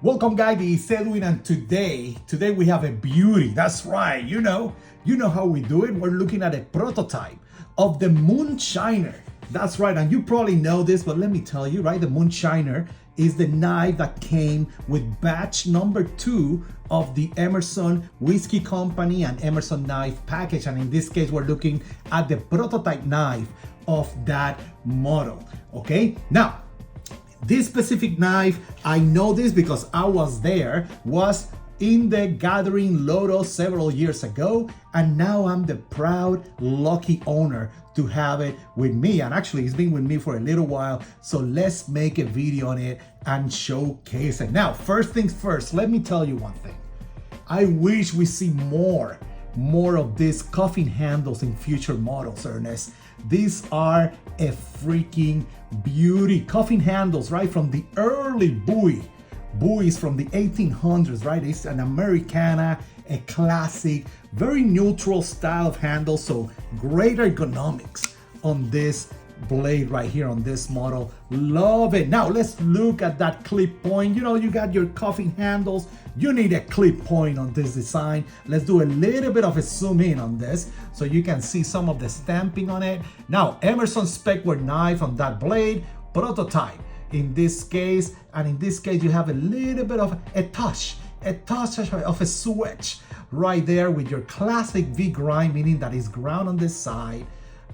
Welcome guys, this is Edwin, and today we have a beauty. That's right, you know how we do it. We're looking at a prototype of the Moonshiner. That's right, and you probably know this, but let me tell you, right? The Moonshiner is the knife that came with batch number 2 of the Emerson Whiskey Company and Emerson knife package. And in this case, we're looking at the prototype knife of that model, okay? Now, this specific knife, I know this because I was there, was in the Gathering Lotto several years ago, and now I'm the proud, lucky owner to have it with me. And actually, it's been with me for a little while, so let's make a video on it and showcase it. Now, first things first, let me tell you one thing. I wish we see more of these coffin handles in future models, Ernest. These are a freaking beauty. Coffin handles, right, from the early buoys from the 1800s, right? It's an Americana, a classic, very neutral style of handle, so great ergonomics on this blade right here on this model. Love it. Now let's look at that clip point. You know, you got your coffin handles, you need a clip point on this design. Let's do a little bit of a zoom in on this so you can see some of the stamping on it. Now, Emerson specware knife on that blade, prototype in this case, and in this case you have a little bit of a touch of a switch right there with your classic V grind, meaning that is ground on this side,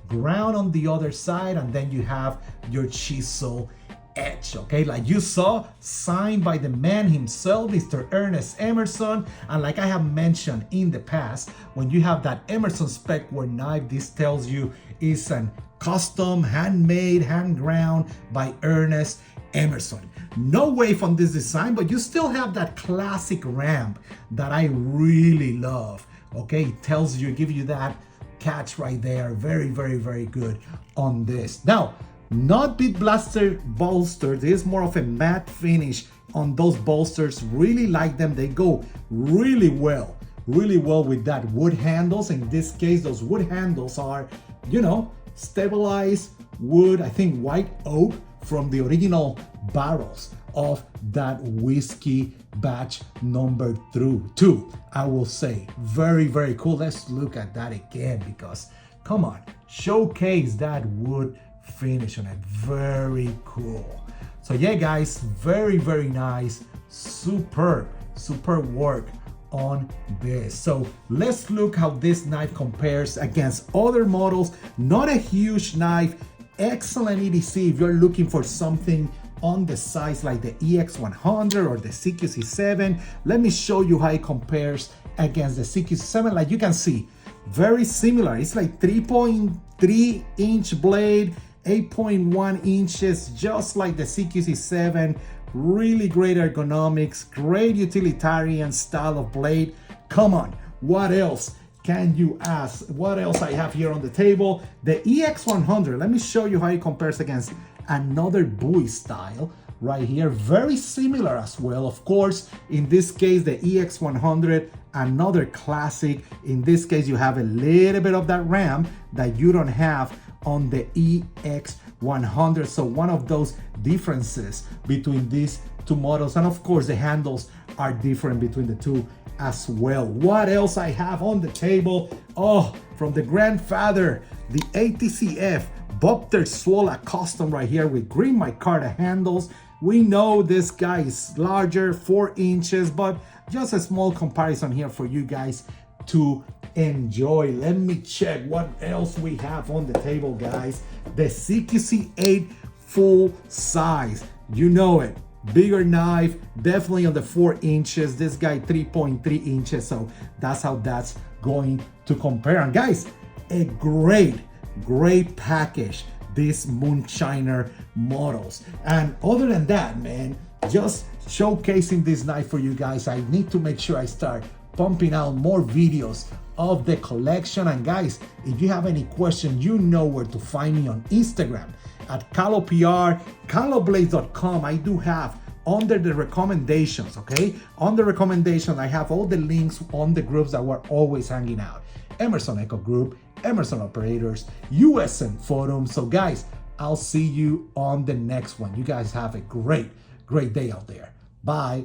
ground on the other side, and then you have your chisel edge, okay? Like you saw, signed by the man himself, Mr. Ernest Emerson. And like I have mentioned in the past, when you have that Emerson specware knife, this tells you it's an custom, handmade, hand ground by Ernest Emerson. No wave on this design, but you still have that classic ramp that I really love, okay? It tells you, give you that catch right there. Very, very, very good on this. Now, not Bead Blaster bolster. This is more of a matte finish on those bolsters. Really like them. They go really well with that wood handles. In this case, those wood handles are, you know, stabilized wood, I think white oak from the original barrels of that whiskey batch number 2, I will say. Very, very cool. Let's look at that again because, come on, showcase that wood finish on it. Very cool. So yeah, guys, very, very nice. Superb work on this. So let's look how this knife compares against other models. Not a huge knife, excellent EDC if you're looking for something on the size like the EX100 or the CQC7. Let me show you how it compares against the CQC7. Like you can see, very similar. It's like 3.3 inch blade, 8.1 inches, just like the CQC7. Really great ergonomics, great utilitarian style of blade. Come on, what else can you ask? What else I have here on the table? The EX100, let me show you how it compares against another buoy style right here. Very similar as well. Of course, in this case, the EX100, another classic. In this case, you have a little bit of that ramp that you don't have on the EX100. So one of those differences between these two models. And of course, the handles are different between the two as well. What else I have on the table? Oh, from the grandfather, the ATCF Bopter Swola Custom right here with green micarta handles. We know this guy is larger, 4 inches, but just a small comparison here for you guys to enjoy. Let me check what else we have on the table, guys. The CQC8 full size, you know it. Bigger knife, definitely on the 4 inches. This guy 3.3 inches, so that's how that's going to compare. And guys, a great package, these Moonshiner models. And other than that, man, just showcasing this knife for you guys. I need to make sure I start pumping out more videos of the collection. And guys, if you have any questions, you know where to find me on Instagram at CaloPR, caloblades.com. I do have under the recommendations, okay? On the recommendations, I have all the links on the groups that we're always hanging out. Emerson Echo Group, Emerson Operators, USM Forum. So guys, I'll see you on the next one. You guys have a great day out there. Bye.